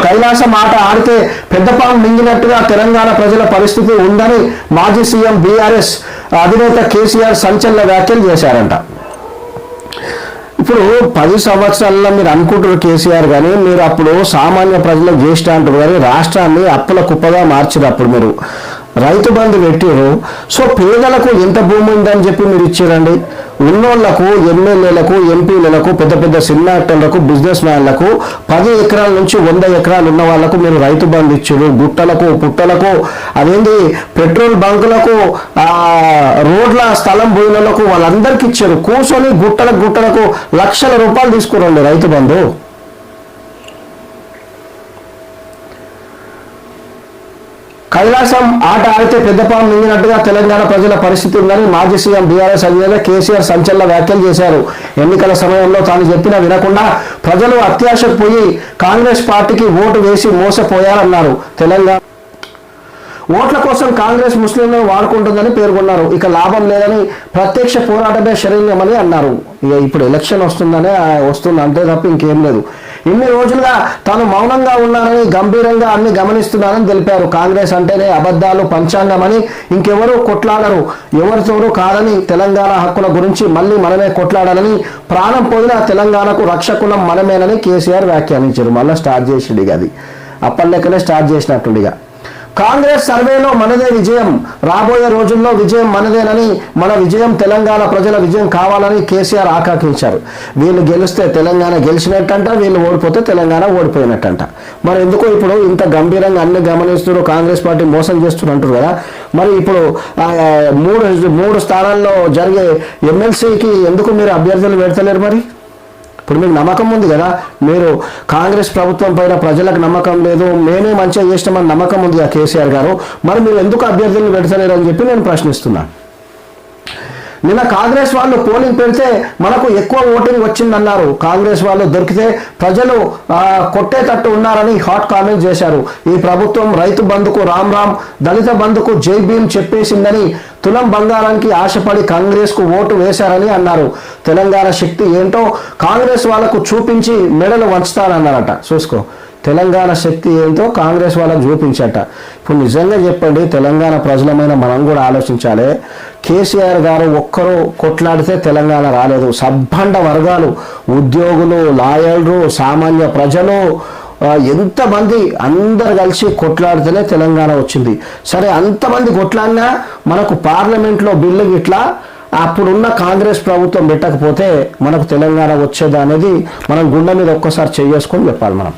కైలాసం ఆట ఆడితే పెద్దపాము మింగినట్టుగా తెలంగాణ ప్రజల పరిస్థితి ఉందని మాజీ సీఎం బీఆర్ఎస్ అధినేత కేసీఆర్ సంచలన వ్యాఖ్యలు చేశారంట. ఇప్పుడు 10 సంవత్సరాల్లో మీరు అనుకుంటారు కేసీఆర్ కానీ మీరు అప్పుడు సామాన్య ప్రజలకు జ్యేష్ఠ అంటారు కానీ రాష్ట్రాన్ని అప్పుల కుప్పగా మార్చినప్పుడు మీరు రైతు బంధు పెట్టారు. సో పేదలకు ఎంత భూమి ఉందని చెప్పి మీరు ఇచ్చారండి. ఉన్నోళ్లకు, ఎమ్మెల్యేలకు, ఎంపీలకు, పెద్ద పెద్ద సినిమాటర్లకు, బిజినెస్ మ్యాన్లకు 10 ఎకరాల నుంచి 100 ఎకరాలు ఉన్న వాళ్ళకు మీరు రైతు బంధు ఇచ్చారు. గుట్టలకు, పుట్టలకు, అదేంటి పెట్రోల్ బంకులకు, రోడ్ల స్థలం భూములకు వాళ్ళందరికీ ఇచ్చారు. కూర్చొని గుట్టలకు లక్షల రూపాయలు తీసుకురండి రైతు బంధు. కైలాసం ఆట ఆడితే పెద్దపాము మింగినట్టుగా తెలంగాణ ప్రజల పరిస్థితి ఉందని మాజీ సీఎం బీఆర్ఎస్ అధినేత కేసీఆర్ సంచలన వ్యాఖ్యలు చేశారు. ఎన్నికల సమయంలో తాను చెప్పినా వినకుండా ప్రజలు అత్యాశకు పోయి కాంగ్రెస్ పార్టీకి ఓటు వేసి మోసపోయారన్నారు. తెలంగాణ ఓట్ల కోసం కాంగ్రెస్ ముస్లింలను వాడుకుంటుందని పేర్కొన్నారు. ఇక లాభం లేదని ప్రత్యక్ష పోరాటమే శరణ్యమని అన్నారు. ఇక ఇప్పుడు ఎలక్షన్ వస్తుంది అంతే తప్ప ఇంకేం లేదు. ఇన్ని రోజులుగా తాను మౌనంగా ఉన్నానని, గంభీరంగా అన్ని గమనిస్తున్నానని తెలిపారు. కాంగ్రెస్ అంటేనే అబద్ధాలు, పంచాంగమని, ఇంకెవరూ కొట్లాడరు, ఎవరితోనూ కాదని, తెలంగాణ హక్కుల గురించి మళ్ళీ మనమే కొట్లాడాలని, ప్రాణం పోయిన తెలంగాణకు రక్షకులం మనమేనని కేసీఆర్ వ్యాఖ్యానించారు. మళ్ళీ స్టార్ట్ చేసిండు. అది అప్పటిలెక్కనే స్టార్ట్ చేసినట్టుండిగా. కాంగ్రెస్ సర్వేలో మనదే విజయం, రాబోయే రోజుల్లో విజయం మనదేనని, మన విజయం తెలంగాణ ప్రజల విజయం కావాలని కేసీఆర్ ఆకాంక్షించారు. వీళ్ళు గెలిస్తే తెలంగాణ గెలిచినట్టంట, వీళ్ళు ఓడిపోతే తెలంగాణ ఓడిపోయినట్టంట. మరి ఎందుకో ఇప్పుడు ఇంత గంభీరంగా అన్ని గమనిస్తున్నారు, కాంగ్రెస్ పార్టీ మోసం చేస్తున్నారు కదా. మరి ఇప్పుడు 3 స్థానాల్లో జరిగే ఎమ్మెల్సీకి ఎందుకు మీరు అభ్యర్థులు పెడతలేరు? మరి ఇప్పుడు మీకు నమ్మకం ఉంది కదా, మీరు కాంగ్రెస్ ప్రభుత్వం పైన ప్రజలకు నమ్మకం లేదు, మేమే మంచిగా చేసినామని నమ్మకం ఉంది ఆ కేసీఆర్ గారు. మరి మీరు ఎందుకు అభ్యర్థులను పెడతలేరు అని చెప్పి నేను ప్రశ్నిస్తున్నాను. నిన్న కాంగ్రెస్ వాళ్ళు పోలింగ్ పెడితే మనకు ఎక్కువ ఓటింగ్ వచ్చిందన్నారు. కాంగ్రెస్ వాళ్ళు దొరికితే ప్రజలు కొట్టేటట్టు ఉన్నారని హాట్ కామెంట్ చేశారు. ఈ ప్రభుత్వం రైతు బంధుకు రామ్ రామ్, దళిత బంధుకు జై భీమ్ చెప్పేసిందని, తులం బంగారానికి ఆశపడి కాంగ్రెస్ కు ఓటు వేశారని అన్నారు. తెలంగాణ శక్తి ఏంటో కాంగ్రెస్ వాళ్ళకు చూపించి మెడలు వంచుతారన్నారట. చూసుకో, తెలంగాణ శక్తి ఏంటో కాంగ్రెస్ వాళ్ళకు చూపించట. ఇప్పుడు నిజంగా చెప్పండి, తెలంగాణ ప్రజలమైన మనం కూడా ఆలోచించాలి. కేసీఆర్ గారు ఒక్కరు కొట్లాడితే తెలంగాణ రాలేదు. సబ్బండ వర్గాలు, ఉద్యోగులు, లాయర్లు, సామాన్య ప్రజలు, ఎంతమంది అందరు కలిసి కొట్లాడితేనే తెలంగాణ వచ్చింది. సరే, అంతమంది కొట్లాడినా మనకు పార్లమెంట్లో బిల్లు ఇట్లా అప్పుడున్న కాంగ్రెస్ ప్రభుత్వం పెట్టకపోతే మనకు తెలంగాణ వచ్చేదా అనేది మనం గుండె మీద ఒక్కసారి చేసుకొని చెప్పాలి మనం.